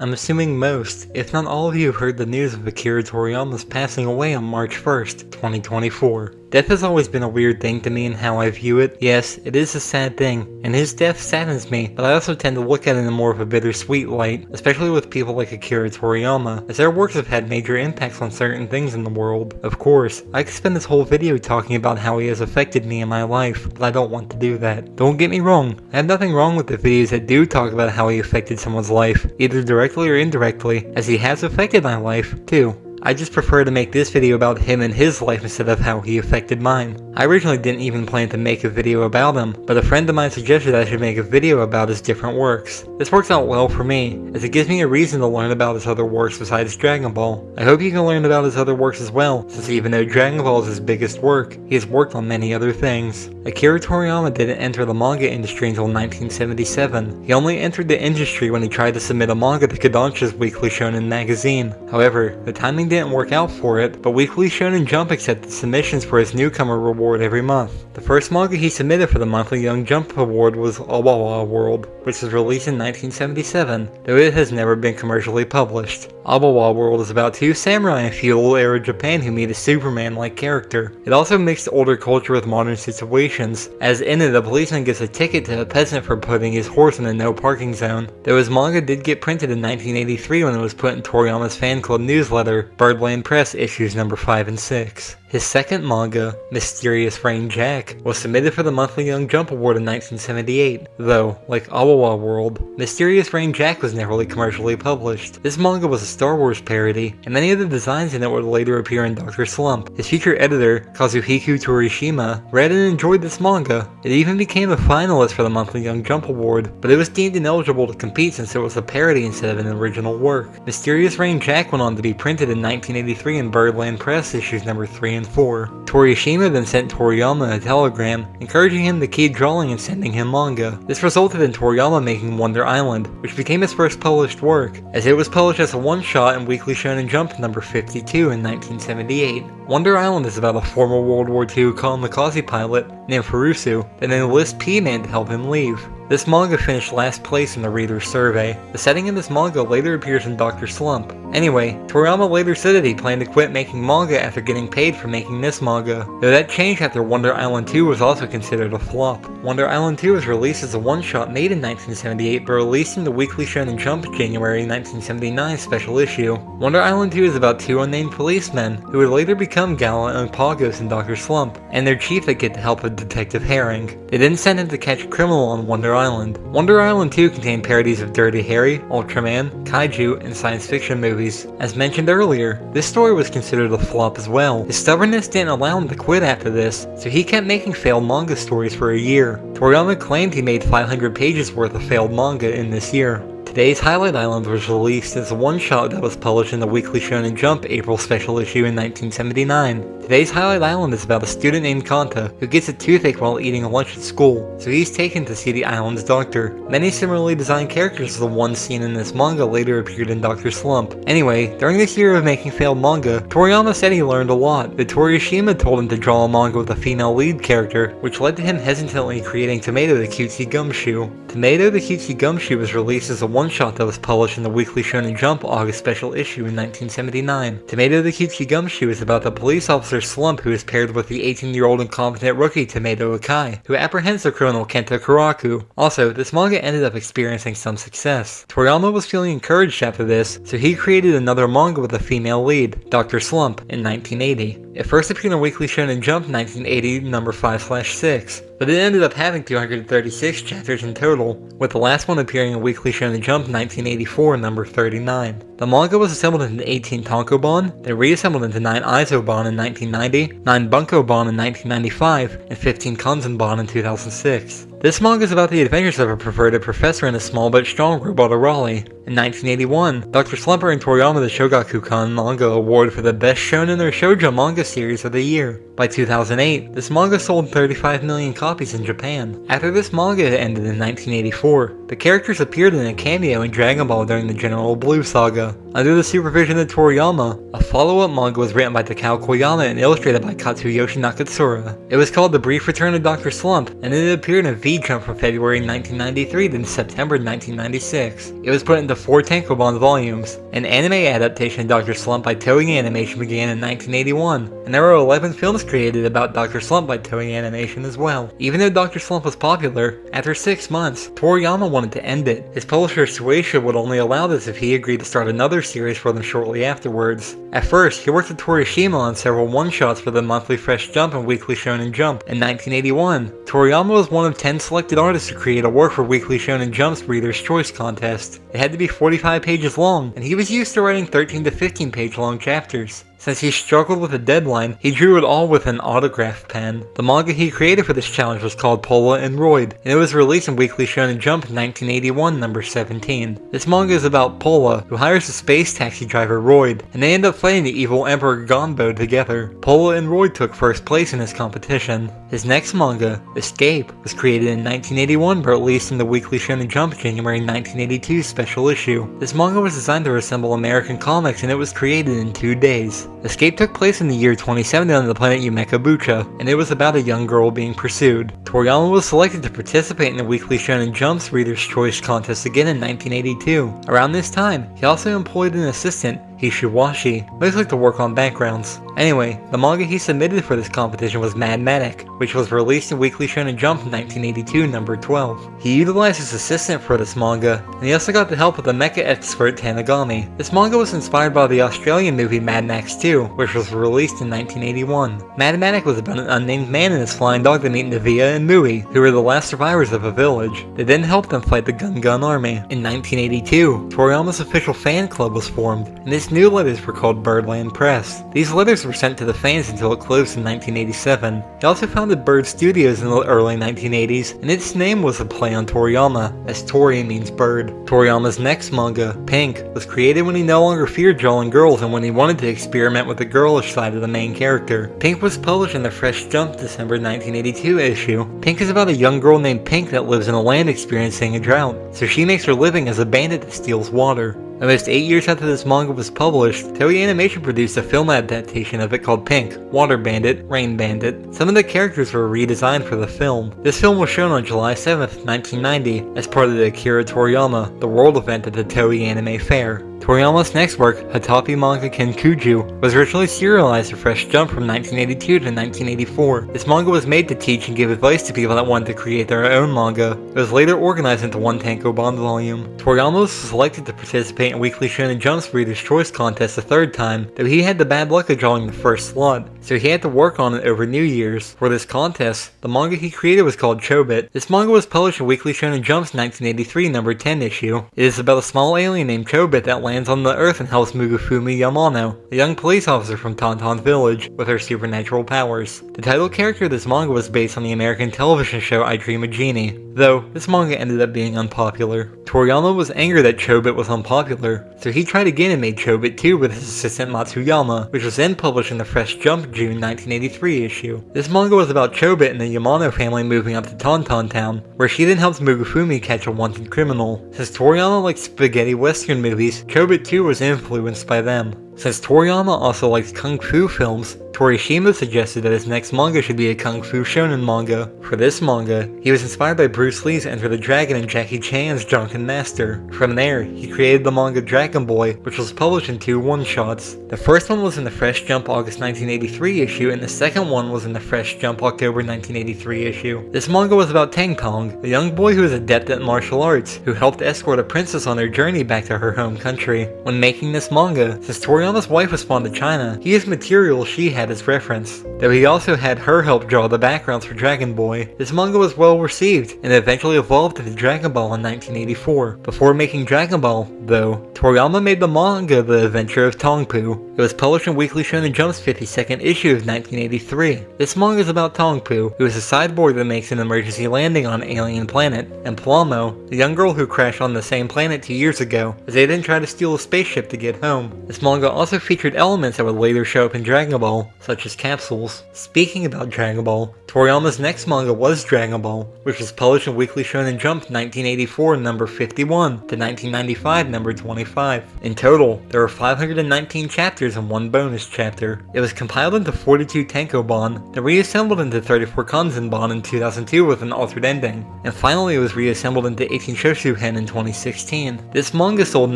I'm assuming most, if not all of you have heard the news of Akira Toriyama's passing away on March 1st, 2024. Death has always been a weird thing to me in how I view it. Yes, it is a sad thing, and his death saddens me, but I also tend to look at it in more of a bittersweet light, especially with people like Akira Toriyama, as their works have had major impacts on certain things in the world. Of course, I could spend this whole video talking about how he has affected me in my life, but I don't want to do that. Don't get me wrong, I have nothing wrong with the videos that do talk about how he affected someone's life, either directly or indirectly, as he has affected my life, too. I just prefer to make this video about him and his life instead of how he affected mine. I originally didn't even plan to make a video about him, but a friend of mine suggested I should make a video about his different works. This works out well for me, as it gives me a reason to learn about his other works besides Dragon Ball. I hope you can learn about his other works as well, since even though Dragon Ball is his biggest work, he has worked on many other things. Akira Toriyama didn't enter the manga industry until 1977. He only entered the industry when he tried to submit a manga to Kodansha's Weekly Shonen magazine. However, the timing didn't work out for it, but Weekly Shonen Jump accepted submissions for his newcomer reward every month. The first manga he submitted for the monthly Young Jump award was Awawa World, which was released in 1977, though it has never been commercially published. Awawa World is about two samurai in feudal-era Japan who meet a Superman-like character. It also mixed older culture with modern situations, as in it a policeman gives a ticket to a peasant for putting his horse in a no parking zone. Though his manga did get printed in 1983 when it was put in Toriyama's fan club newsletter, Birdland Press issues number 5 and 6. His second manga, Mysterious Rain Jack, was submitted for the monthly Young Jump Award in 1978, though, like Awawa World, Mysterious Rain Jack was never commercially published. This manga was a Star Wars parody, and many of the designs in it would later appear in Dr. Slump. His future editor, Kazuhiko Torishima, read and enjoyed this manga. It even became a finalist for the monthly Young Jump Award, but it was deemed ineligible to compete since it was a parody instead of an original work. Mysterious Rain Jack went on to be printed in 1983 in Birdland Press issues number 3 and 4. Torishima then sent Toriyama a telegram, encouraging him to keep drawing and sending him manga. This resulted in Toriyama making Wonder Island, which became his first published work, as it was published as a one-shot in Weekly Shonen Jump number 52 in 1978. Wonder Island is about a former World War II kamikaze pilot named Furusu that enlists P-Man to help him leave. This manga finished last place in the reader's survey. The setting in this manga later appears in Dr. Slump. Anyway, Toriyama later said that he planned to quit making manga after getting paid for making this manga, though that changed after Wonder Island 2 was also considered a flop. Wonder Island 2 was released as a one-shot made in 1978 but released in the Weekly Shonen Jump January 1979 special issue. Wonder Island 2 is about two unnamed policemen who would later become Gala and Pagos in Dr. Slump, and their chief that get the help of Detective Herring. They then send him to catch a criminal on Wonder Island. Wonder Island 2 contained parodies of Dirty Harry, Ultraman, Kaiju, and science fiction movies. As mentioned earlier, this story was considered a flop as well. His stubbornness didn't allow him to quit after this, so he kept making failed manga stories for a year. Toriyama claimed he made 500 pages worth of failed manga in this year. Today's Highlight Island was released as a one-shot that was published in the Weekly Shonen Jump April special issue in 1979. Today's Highlight Island is about a student named Kanta who gets a toothache while eating lunch at school, so he's taken to see the island's doctor. Many similarly designed characters to the ones seen in this manga later appeared in Dr. Slump. Anyway, during this year of making failed manga, Toriyama said he learned a lot. The Torishima told him to draw a manga with a female lead character, which led to him hesitantly creating Tomato the Cutesy Gumshoe. Tomato the Cutesy Gumshoe was released as a one-shot that was published in the Weekly Shonen Jump August special issue in 1979. Tomato the Cutesy Gumshoe is about the police officer Slump who is paired with the 18-year-old incompetent rookie Tomato Akai, who apprehends the criminal Kenta Karaku. Also, this manga ended up experiencing some success. Toriyama was feeling encouraged after this, so he created another manga with a female lead, Dr. Slump, in 1980. It first appeared in Weekly Shonen Jump 1980 number 5/6. But it ended up having 236 chapters in total, with the last one appearing in Weekly Shonen Jump 1984 number 39. The manga was assembled into 18 tankobon, then reassembled into 9 isobon in 1990, 9 bunkobon in 1995, and 15 kanzenbon in 2006. This manga is about the adventures of a perverted professor and a small but strong robot Arali. In 1981, Dr. Slump earned Toriyama the Shogakukan Manga Award for the Best Shonen or Shoujo Manga Series of the Year. By 2008, this manga sold 35 million copies in Japan. After this manga ended in 1984, the characters appeared in a cameo in Dragon Ball during the General Blue Saga. Under the supervision of Toriyama, a follow-up manga was written by Takao Koyama and illustrated by Katsuyoshi Nakatsura. It was called The Brief Return of Dr. Slump, and it appeared in speed jump from February 1993 to September 1996. It was put into 4 tankobon volumes. An anime adaptation of Dr. Slump by Toei Animation began in 1981, and there were 11 films created about Dr. Slump by Toei Animation as well. Even though Dr. Slump was popular, after 6 months, Toriyama wanted to end it. His publisher Shueisha would only allow this if he agreed to start another series for them shortly afterwards. At first, he worked with Torishima on several one-shots for the monthly Fresh Jump and Weekly Shonen Jump. In 1981, Toriyama was one of 10 selected artists to create a work for Weekly Shonen Jump's Reader's Choice contest. It had to be 45 pages long, and he was used to writing 13 to 15 page long chapters. Since he struggled with a deadline, he drew it all with an autograph pen. The manga he created for this challenge was called Pola and Roid, and it was released in Weekly Shonen Jump in 1981, number 17. This manga is about Pola, who hires a space taxi driver Roid, and they end up fighting the evil Emperor Gonbo together. Pola and Roid took first place in this competition. His next manga, Escape, was created in 1981 but released in the Weekly Shonen Jump January 1982 special issue. This manga was designed to resemble American comics, and it was created in 2 days. Escape took place in the year 2070 on the planet Yumekabucha, and it was about a young girl being pursued. Toriyama was selected to participate in the Weekly Shonen Jump's Reader's Choice contest again in 1982. Around this time, he also employed an assistant, Hishiwashi, mostly to work on backgrounds. Anyway, the manga he submitted for this competition was Madmatic, which was released in Weekly Shonen Jump in 1982, number 12. He utilized his assistant for this manga, and he also got the help of the mecha expert Tanigami. This manga was inspired by the Australian movie Mad Max 2, which was released in 1981. Madmatic was about an unnamed man and his flying dog that meet Navia and Mui, who were the last survivors of a village. They then helped them fight the Gun army. In 1982, Toriyama's official fan club was formed, and its new letters were called Birdland Press. These letters were sent to the fans until it closed in 1987. He also founded Bird Studios in the early 1980s, and its name was a play on Toriyama, as Tori means bird. Toriyama's next manga, Pink, was created when he no longer feared drawing girls and when he wanted to experiment with the girlish side of the main character. Pink was published in the Fresh Jump December 1982 issue. Pink is about a young girl named Pink that lives in a land experiencing a drought, so she makes her living as a bandit that steals water. Almost 8 years after this manga was published, Toei Animation produced a film adaptation of it called Pink, Water Bandit, Rain Bandit. Some of the characters were redesigned for the film. This film was shown on July 7th, 1990, as part of the Akira Toriyama, the world event at the Toei Anime Fair. Toriyama's next work, Hatapi Manga Kenkuju, was originally serialized to Fresh Jump from 1982 to 1984. This manga was made to teach and give advice to people that wanted to create their own manga. It was later organized into one tankobon volume. Toriyama was selected to participate in Weekly Shonen Jump's Reader's Choice contest a third time, though he had the bad luck of drawing the first slot, so he had to work on it over New Year's. For this contest, the manga he created was called Chobit. This manga was published in Weekly Shonen Jump's 1983 number 10 issue. It is about a small alien named Chobit that lands on the Earth and helps Mugufumi Yamano, a young police officer from Tauntaun Village, with her supernatural powers. The title character of this manga was based on the American television show I Dream a Genie, though this manga ended up being unpopular. Toriyama was angry that Chobit was unpopular, so he tried again and made Chobit 2 with his assistant Matsuyama, which was then published in the Fresh Jump June 1983 issue. This manga was about Chobit and the Yamano family moving up to Tauntaun Town, where she then helps Mugufumi catch a wanted criminal. Since Toriyama likes spaghetti western movies, Chobit 2 was influenced by them. Since Toriyama also likes kung fu films, Torishima suggested that his next manga should be a kung fu shonen manga. For this manga, he was inspired by Bruce Lee's Enter the Dragon and Jackie Chan's Drunken Master. From there, he created the manga Dragon Boy, which was published in 2 one-shots. The first one was in the Fresh Jump August 1983 issue, and the second one was in the Fresh Jump October 1983 issue. This manga was about Tang Pong, a young boy who is adept at martial arts, who helped escort a princess on their journey back to her home country. When making this manga, since Toriyama's wife was spawned to China, he used material she had as reference, though he also had her help draw the backgrounds for Dragon Boy. This manga was well received, and eventually evolved into Dragon Ball in 1984. Before making Dragon Ball, though, Toriyama made the manga The Adventure of Tongpu. It was published in Weekly Shonen Jump's 52nd issue of 1983. This manga is about Tongpu, who is a cyborg that makes an emergency landing on an alien planet, and Plamo, a young girl who crashed on the same planet 2 years ago, as they then try to steal a spaceship to get home. This manga also featured elements that would later show up in Dragon Ball, such as capsules. Speaking about Dragon Ball, Toriyama's next manga was Dragon Ball, which was published in Weekly Shonen Jump 1984 number 51 to 1995 number 25. In total, there were 519 chapters and one bonus chapter. It was compiled into 42 tankobon, then reassembled into 34 kanzenbon in 2002 with an altered ending, and finally it was reassembled into 18 shoshuhen in 2016. This manga sold in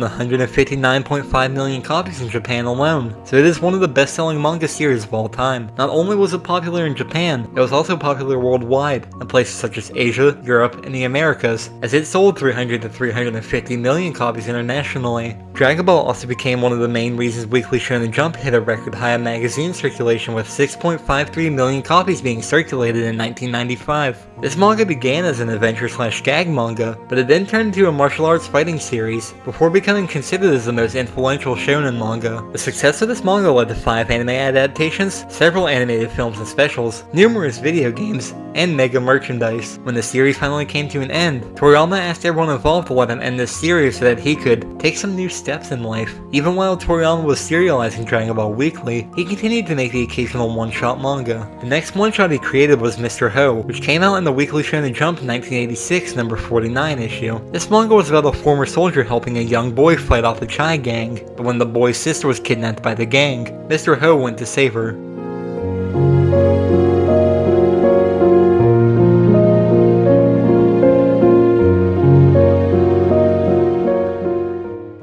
159.5 million copies in Japan alone, so it is one of the best-selling manga series of all time. Not only was it popular in Japan, it was also popular worldwide, in places such as Asia, Europe, and the Americas, as it sold 300 to 350 million copies internationally. Dragon Ball also became one of the main reasons Weekly Shonen Jump hit a record high in magazine circulation, with 6.53 million copies being circulated in 1995. This manga began as an adventure/gag manga, but it then turned into a martial arts fighting series, before becoming considered as the most influential shonen manga. The success of this manga led to 5 anime adaptations, several animated films and specials, numerous video games, and mega merchandise. When the series finally came to an end, Toriyama asked everyone involved to let him end this series so that he could take some new steps in life. Even while Toriyama was serializing Dragon Ball Weekly, he continued to make the occasional one-shot manga. The next one-shot he created was Mr. Ho, which came out in the Weekly Shonen Jump 1986 number 49 issue. This manga was about a former soldier helping a young boy fight off the Chai gang, but when the boy's sister was kidnapped by the gang, Mr. Ho went to save her.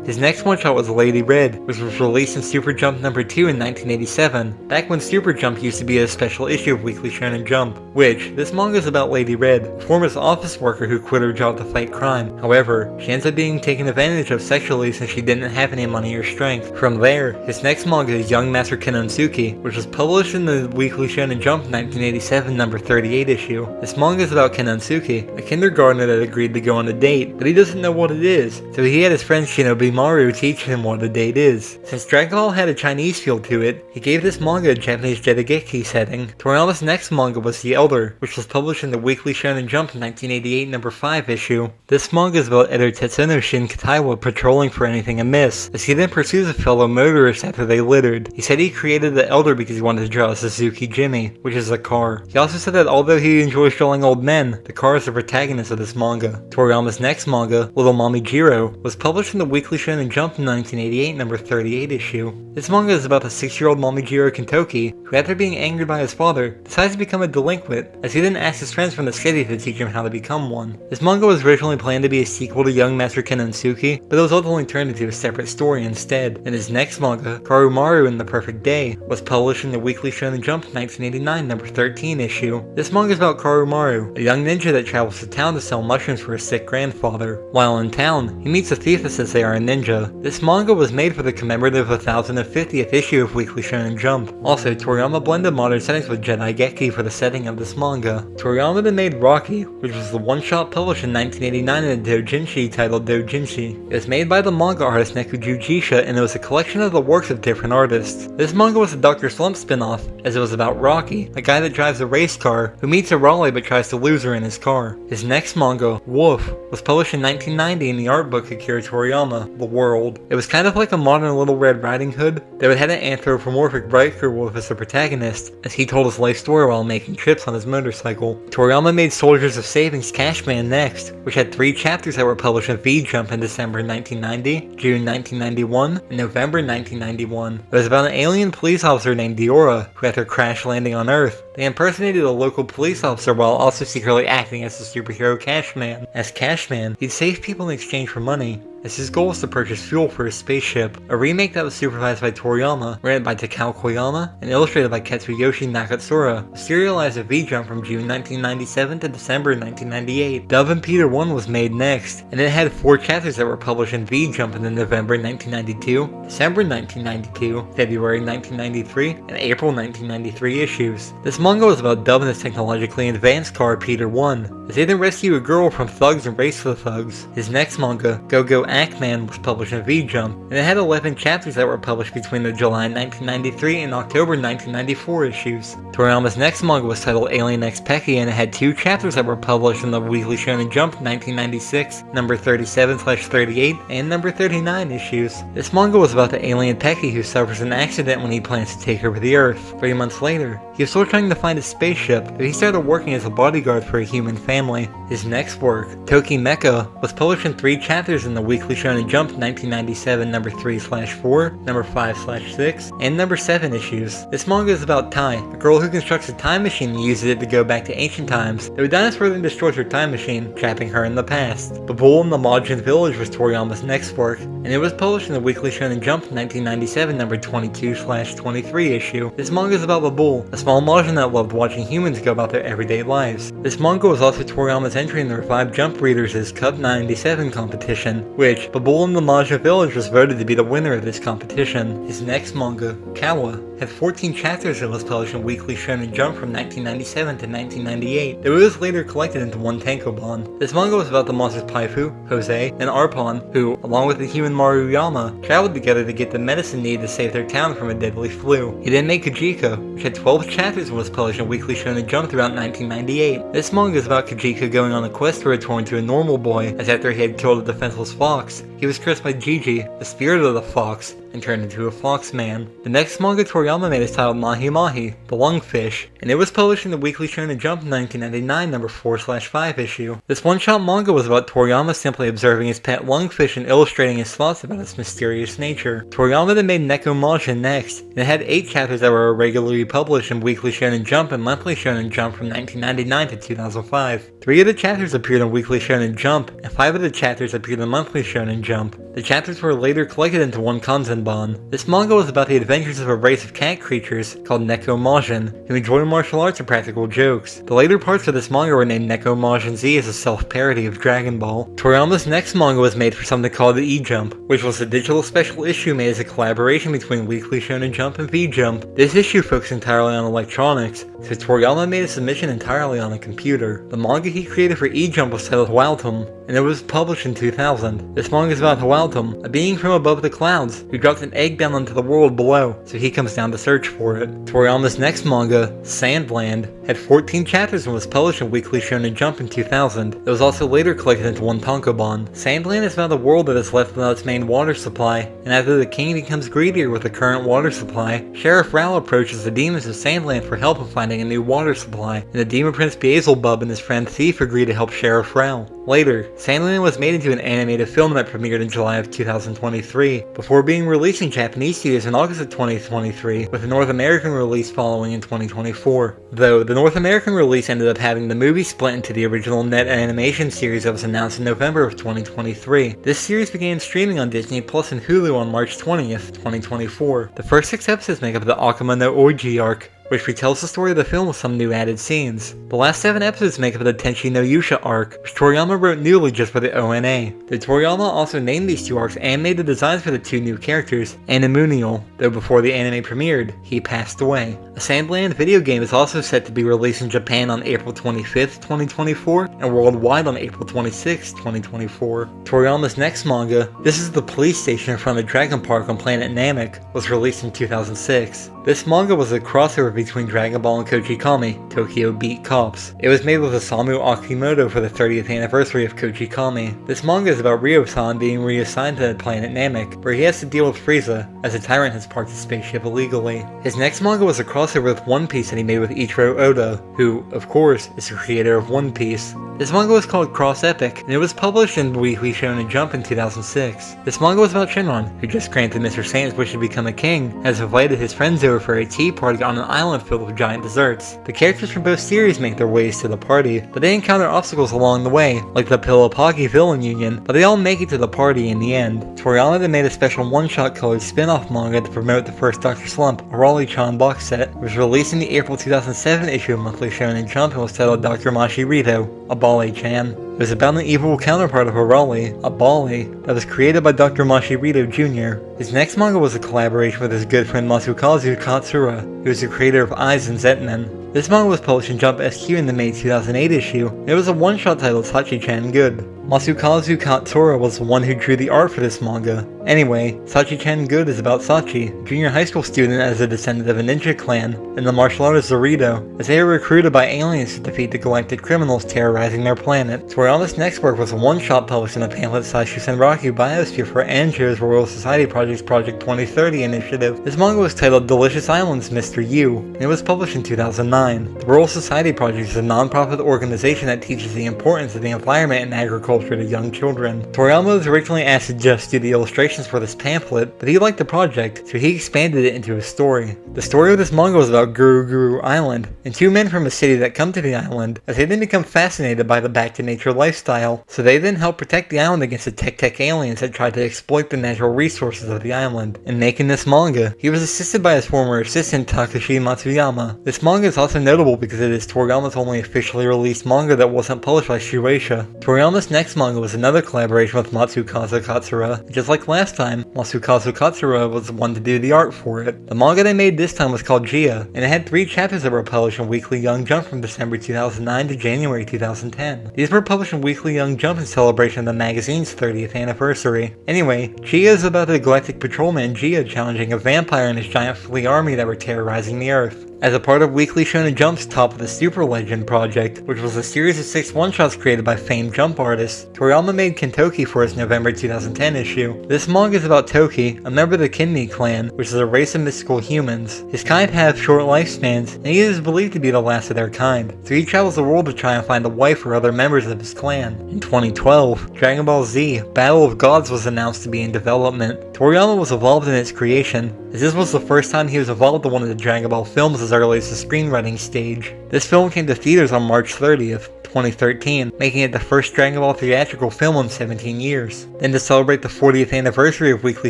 His next one-shot was Lady Red, which was released in Super Jump number 2 in 1987, back when Super Jump used to be a special issue of Weekly Shonen Jump, which, this manga is about Lady Red, a former office worker who quit her job to fight crime. However, she ends up being taken advantage of sexually since she didn't have any money or strength. From there, his next manga is Young Master Kenonsuke, which was published in the Weekly Shonen Jump 1987 number 38 issue. This manga is about Kenonsuke, a kindergartner that agreed to go on a date, but he doesn't know what it is, so he had his friend Shinobi Maru teach him what a date is. Since Dragon Ball had a Chinese feel to it, he gave this manga a Japanese Jedi setting. Toriyama's next manga was The Elder, which was published in the Weekly Shonen Jump 1988 number 5 issue. This manga is about Edo Tetsuno Shin Kataiwa patrolling for anything amiss, as he then pursues a fellow motorist after they littered. He said he created The Elder because he wanted to draw a Suzuki Jimmy, which is a car. He also said that although he enjoys drawing old men, the car is the protagonist of this manga. Toriyama's next manga, Little Mommy Jiro, was published in the Weekly Shonen Jump in 1988 number 38 issue. This manga is about the 6-year-old Momijiro Kentoki, who after being angered by his father, decides to become a delinquent, as he then asks his friends from the city to teach him how to become one. This manga was originally planned to be a sequel to Young Master Kenonsuke, but it was ultimately turned into a separate story instead. And his next manga, Karumaru in the Perfect Day, was published in the Weekly Shonen Jump 1989 number 13 issue. This manga is about Karumaru, a young ninja that travels to town to sell mushrooms for his sick grandfather. While in town, he meets a thief that says they are a ninja. This manga was made for the commemorative 1050th issue of Weekly Shonen Jump. Also, Toriyama blended modern settings with Jedi Geki for the setting of this manga. Toriyama then made Rocky, which was the one-shot published in 1989 in a doujinshi titled Doujinshi. It was made by the manga artist Nekuju Jisha, and it was a collection of the works of different artists. This manga was a Dr. Slump spin-off, as it was about Rocky, a guy that drives a race car, who meets a Raleigh but tries to lose her in his car. His next manga, Wolf, was published in 1990 in the art book Akira Toriyama, The World. It was kind of like a modern Little Red Riding Hood, that would have an anthropomorphic biker wolf as the protagonist, as he told his life story while making trips on his motorcycle. Toriyama made Soldiers of Savings Cashman next, which had 3 chapters that were published in V-Jump in December 1990, June 1991, and November 1991. It was about an alien police officer named Diora, who after crash landing on Earth, they impersonated a local police officer while also secretly acting as the superhero Cashman. As Cashman, he'd save people in exchange for money, as his goal was to purchase fuel for his spaceship. A remake that was supervised by Toriyama, written by Takao Koyama, and illustrated by Katsuyoshi Nakatsura, was serialized at V-Jump from June 1997 to December 1998. Dove and Peter 1 was made next, and it had 4 chapters that were published in V-Jump in the November 1992, December 1992, February 1993, and April 1993 issues. This manga was about Dove and his technologically advanced car Peter 1, as they then rescue a girl from thugs and race for the thugs. His next manga, Go Go Ackman was published in V-Jump, and it had 11 chapters that were published between the July 1993 and October 1994 issues. Toriyama's next manga was titled Alien X Pecky, and it had 2 chapters that were published in the Weekly Shonen Jump 1996, number 37/38, and number 39 issues. This manga was about the alien Pecky who suffers an accident when he plans to take over the Earth. 3 months later, he was still trying to find a spaceship, but he started working as a bodyguard for a human family. His next work, Toki Mecha, was published in 3 chapters in the Weekly Shonen Jump 1997 number 3/4, number 5/6, and number 7 issues. This manga is about Tai, a girl who constructs a time machine and uses it to go back to ancient times, though a dinosaur then destroys her time machine, trapping her in the past. Babul in the Majin Village was Toriyama's next work, and it was published in the Weekly Shonen Jump 1997 number 22/23 issue. This manga is about Babul, a small Majin that loved watching humans go about their everyday lives. This manga was also Toriyama's entry in the Revived Jump Readers' Cup 97 competition, which Babul in the Majin Village was voted to be the winner of this competition. His next manga, Kawa, had 14 chapters and was published in Weekly Shonen Jump from 1997 to 1998, though it was later collected into one tankobon. This manga was about the monsters Paifu, Jose, and Arpon, who, along with the human Maruyama, traveled together to get the medicine needed to save their town from a deadly flu. He then made Kajika, which had 12 chapters and was published in Weekly Shonen Jump throughout 1998. This manga is about Kajika going on a quest to return to a normal boy, as after he had killed a defenseless fox, he was cursed by Gigi, the spirit of the fox, and turned into a fox man. The next manga Toriyama made is titled Mahi Mahi, the Lungfish, and it was published in the Weekly Shonen Jump 1999 number 4/5 issue. This one-shot manga was about Toriyama simply observing his pet lungfish and illustrating his thoughts about its mysterious nature. Toriyama then made Neko Majin next, and it had 8 chapters that were regularly published in Weekly Shonen Jump and Monthly Shonen Jump from 1999 to 2005. 3 of the chapters appeared in Weekly Shonen Jump, and 5 of the chapters appeared in Monthly Shonen Jump. The chapters were later collected into one kanzenban. This manga was about the adventures of a race of cat creatures called Neko Majin, who enjoy martial arts and practical jokes. The later parts of this manga were named Neko Majin Z as a self-parody of Dragon Ball. Toriyama's next manga was made for something called the E-Jump, which was a digital special issue made as a collaboration between Weekly Shonen Jump and V-Jump. This issue focused entirely on electronics, so Toriyama made a submission entirely on a computer. The manga he created for E-Jump was titled Hwaltum, and it was published in 2000. This manga is about Hwaltum, a being from above the clouds, who dropped an egg down into the world below, so he comes down to search for it. Toriyama's next manga, Sandland, had 14 chapters and was published in Weekly Shonen Jump in 2000. It was also later collected into one tankobon. Sandland is about a world that is left without its main water supply, and after the king becomes greedier with the current water supply, Sheriff Rao approaches the demons of Sandland for help in finding a new water supply, and the demon prince Beelzebub and his friend Thief agree to help Sheriff Rao. Later, Sandland was made into an animated film that premiered in July of 2023, before being released in Japanese studios in August of 2023, with a North American release following in 2024. Though, the North American release ended up having the movie split into the original net animation series that was announced in November of 2023. This series began streaming on Disney Plus and Hulu on March 20th, 2024. The first 6 episodes make up the Akuma no Oji arc, which retells the story of the film with some new added scenes. The last 7 episodes make up the Tenchi no Yusha arc, which Toriyama wrote newly just for the ONA. The Toriyama also named these 2 arcs and made the designs for the 2 new characters, Animunial, though before the anime premiered, he passed away. A Sandland video game is also set to be released in Japan on April 25th, 2024, and worldwide on April 26th, 2024. Toriyama's next manga, This is the Police Station in front of Dragon Park on Planet Namek, was released in 2006. This manga was a crossover between Dragon Ball and Kochikami, Tokyo Beat Cops. It was made with Osamu Akimoto for the 30th anniversary of Kochikami. This manga is about Ryo-san being reassigned to Planet Namek, where he has to deal with Frieza, as a tyrant has parked his spaceship illegally. His next manga was a crossover with One Piece that he made with Ichiro Oda, who, of course, is the creator of One Piece. This manga was called Cross Epic, and it was published in Weekly Shonen Jump in 2006. This manga was about Shenron, who just granted Mr. Saint's wish to become a king, has invited his friends over for a tea party on an island filled with giant desserts. The characters from both series make their ways to the party, but they encounter obstacles along the way, like the Pillapagi villain union, but they all make it to the party in the end. Toriyama then made a special one-shot colored spin-off manga to promote the first Dr. Slump, Arali-chan box set. It was released in the April 2007 issue of Monthly Shonen Jump and was titled Dr. Mashirito, Abale-chan. It was about an evil counterpart of Arali, Abale, that was created by Dr. Mashirito Jr. His next manga was a collaboration with his good friend Masukazu Katsura, who is the creator of Eyes and Zetman. This manga was published in Jump SQ in the May 2008 issue, and it was a one-shot titled Sachi-chan Good. Masakazu Katsura was the one who drew the art for this manga. Anyway, Sachi-Ken Good is about Sachi, a junior high school student as a descendant of a ninja clan, and the martial artist Zorito, as they are recruited by aliens to defeat the galactic criminals terrorizing their planet. Toriyama's next work was a one-shot published in a pamphlet-sized Shusenraku Biosphere for Anjo's Royal Society Project's Project 2030 initiative. This manga was titled Delicious Islands Mr. U, and it was published in 2009. The Royal Society Project is a non-profit organization that teaches the importance of the environment and agriculture to young children. Toriyama was originally asked to just do the illustrations for this pamphlet, but he liked the project, so he expanded it into a story. The story of this manga was about Guru Guru Island, and two men from a city that come to the island, as they then become fascinated by the back-to-nature lifestyle, so they then help protect the island against the tech aliens that try to exploit the natural resources of the island. In making this manga, he was assisted by his former assistant Takashi Matsuyama. This manga is also notable because it is Toriyama's only officially released manga that wasn't published by Shueisha. Toriyama's next manga was another collaboration with Matsukazu Katsura. Just like last time, Matsukazu Katsura was the one to do the art for it. The manga they made this time was called Gia, and it had 3 chapters that were published in Weekly Young Jump from December 2009 to January 2010. These were published in Weekly Young Jump in celebration of the magazine's 30th anniversary. Anyway, Gia is about the galactic patrolman Gia challenging a vampire and his giant flea army that were terrorizing the Earth. As a part of Weekly Shonen Jump's Top of the Super Legend project, which was a series of 6 one-shots created by famed Jump artists, Toriyama made Kentoki for his November 2010 issue. This manga is about Toki, a member of the Kinni clan, which is a race of mystical humans. His kind have short lifespans, and he is believed to be the last of their kind, so he travels the world to try and find a wife or other members of his clan. In 2012, Dragon Ball Z Battle of Gods was announced to be in development. Toriyama was involved in its creation, as this was the first time he was involved in one of the Dragon Ball films as early as the screenwriting stage. This film came to theaters on March 30th. 2013, making it the first Dragon Ball theatrical film in 17 years. Then to celebrate the 40th anniversary of Weekly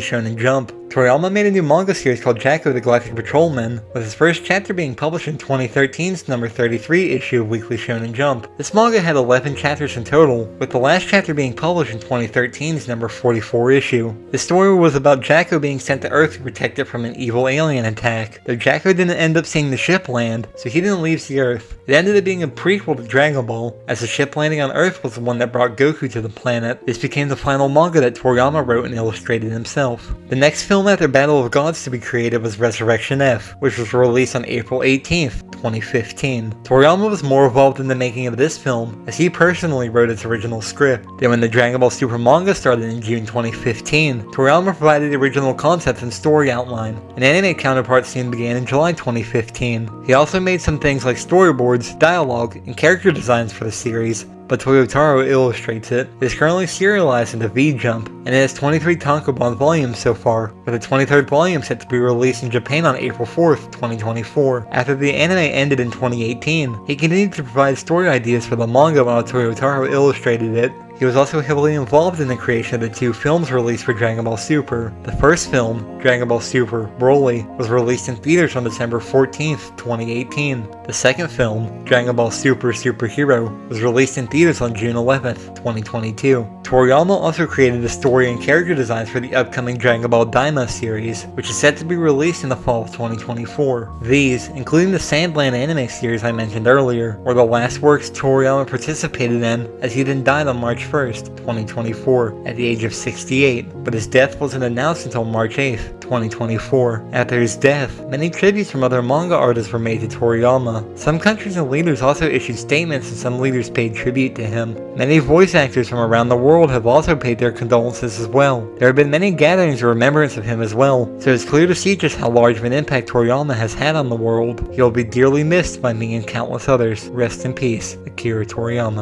Shonen Jump, Toriyama made a new manga series called Jacko the Galactic Patrolman, with his first chapter being published in 2013's number 33 issue of Weekly Shonen Jump. This manga had 11 chapters in total, with the last chapter being published in 2013's number 44 issue. The story was about Jacko being sent to Earth to protect it from an evil alien attack, though Jacko didn't end up seeing the ship land, so he didn't leave the Earth. It ended up being a prequel to Dragon Ball, as the ship landing on Earth was the one that brought Goku to the planet. This became the final manga that Toriyama wrote and illustrated himself. The next film after Battle of Gods to be created was Resurrection F, which was released on April 18th, 2015. Toriyama was more involved in the making of this film, as he personally wrote its original script. Then when the Dragon Ball Super manga started in June 2015, Toriyama provided the original concepts and story outline. An anime counterpart soon began in July 2015. He also made some things like storyboards, dialogue, and character designs for the series, but Toyotaro illustrates it. It is currently serialized into V-Jump, and it has 23 tankobon volumes so far, with the 23rd volume set to be released in Japan on April 4th, 2024. After the anime ended in 2018, he continued to provide story ideas for the manga while Toyotaro illustrated it. He was also heavily involved in the creation of the 2 films released for Dragon Ball Super. The first film, Dragon Ball Super Broly, was released in theaters on December 14th, 2018. The second film, Dragon Ball Super Superhero, was released in theaters on June 11th, 2022. Toriyama also created the story and character designs for the upcoming Dragon Ball Daima series, which is set to be released in the fall of 2024. These, including the Sandland anime series I mentioned earlier, were the last works Toriyama participated in, as he then died on March 1st, 2024, at the age of 68, but his death wasn't announced until March 8th, 2024. After his death, many tributes from other manga artists were made to Toriyama. Some countries and leaders also issued statements, and some leaders paid tribute to him. Many voice actors from around the world have also paid their condolences as well. There have been many gatherings of remembrance of him as well, so it's clear to see just how large of an impact Toriyama has had on the world. He will be dearly missed by me and countless others. Rest in peace, Akira Toriyama.